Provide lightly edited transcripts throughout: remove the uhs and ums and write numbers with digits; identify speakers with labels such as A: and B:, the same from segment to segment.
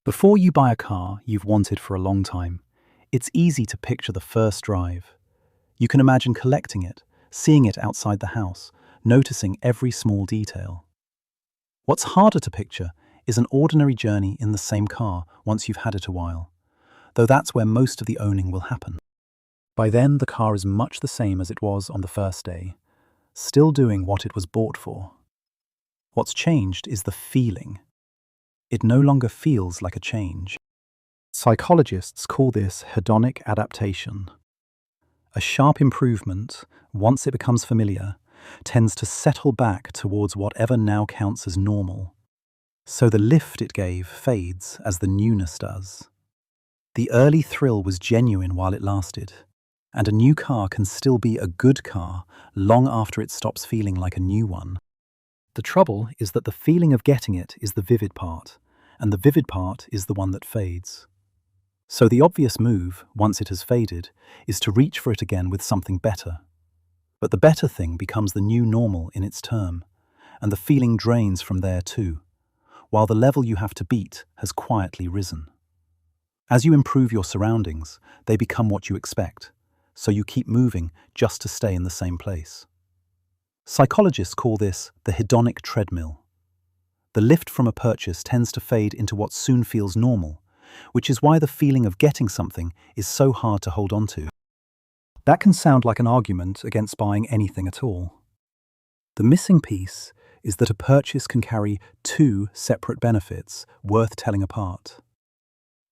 A: Before you buy a car you've wanted for a long time, it's easy to picture the first drive. You can imagine collecting it, seeing it outside the house, noticing every small detail. What's harder to picture is an ordinary journey in the same car once you've had it a while, though that's where most of the owning will happen. By then, the car is much the same as it was on the first day, still doing what it was bought for. What's changed is the feeling. It no longer feels like a change. Psychologists call this hedonic adaptation. A sharp improvement, once it becomes familiar, tends to settle back towards whatever now counts as normal. So the lift it gave fades as the newness does. The early thrill was genuine while it lasted, and a new car can still be a good car long after it stops feeling like a new one. The trouble is that the feeling of getting it is the vivid part, and the vivid part is the one that fades. So the obvious move, once it has faded, is to reach for it again with something better. But the better thing becomes the new normal in its term, and the feeling drains from there too, while the level you have to beat has quietly risen. As you improve your surroundings, they become what you expect, so you keep moving just to stay in the same place. Psychologists call this the hedonic treadmill. The lift from a purchase tends to fade into what soon feels normal, which is why the feeling of getting something is so hard to hold on to. That can sound like an argument against buying anything at all. The missing piece is that a purchase can carry two separate benefits worth telling apart.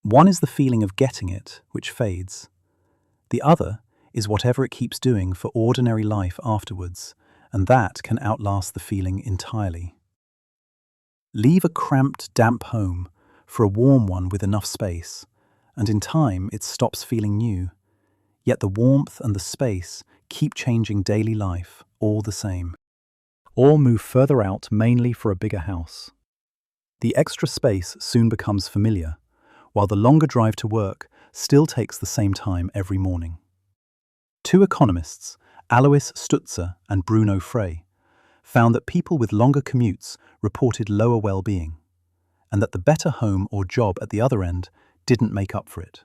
A: One is the feeling of getting it, which fades. The other is whatever it keeps doing for ordinary life afterwards, and that can outlast the feeling entirely. Leave a cramped, damp home for a warm one with enough space, and in time it stops feeling new. Yet the warmth and the space keep changing daily life all the same. Or move further out mainly for a bigger house. The extra space soon becomes familiar, while the longer drive to work still takes the same time every morning. Two economists, Alois Stutzer and Bruno Frey, found that people with longer commutes reported lower well-being, and that the better home or job at the other end didn't make up for it.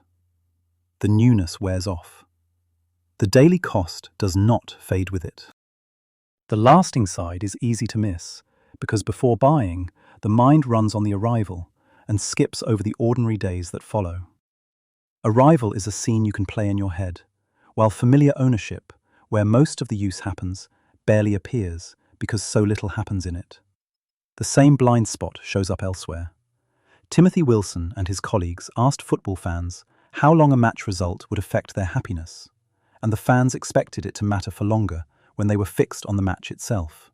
A: The newness wears off. The daily cost does not fade with it. The lasting side is easy to miss, because before buying, the mind runs on the arrival and skips over the ordinary days that follow. Arrival is a scene you can play in your head, while familiar ownership, where most of the use happens, barely appears because so little happens in it. The same blind spot shows up elsewhere. Timothy Wilson and his colleagues asked football fans how long a match result would affect their happiness, and the fans expected it to matter for longer when they were fixed on the match itself.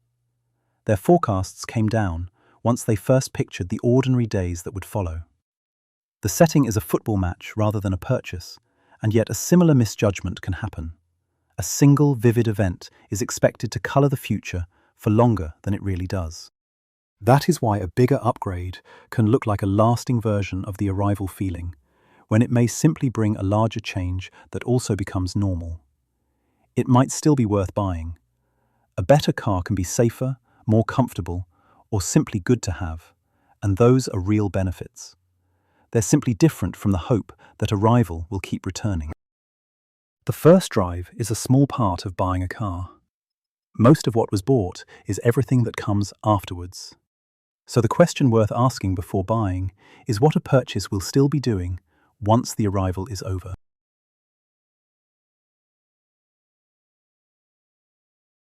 A: Their forecasts came down once they first pictured the ordinary days that would follow. The setting is a football match rather than a purchase, and yet a similar misjudgment can happen. A single vivid event is expected to colour the future for longer than it really does. That is why a bigger upgrade can look like a lasting version of the arrival feeling, when it may simply bring a larger change that also becomes normal. It might still be worth buying. A better car can be safer, more comfortable, or simply good to have, and those are real benefits. They're simply different from the hope that arrival will keep returning. The first drive is a small part of buying a car. Most of what was bought is everything that comes afterwards. So the question worth asking before buying is what a purchase will still be doing once the arrival is over.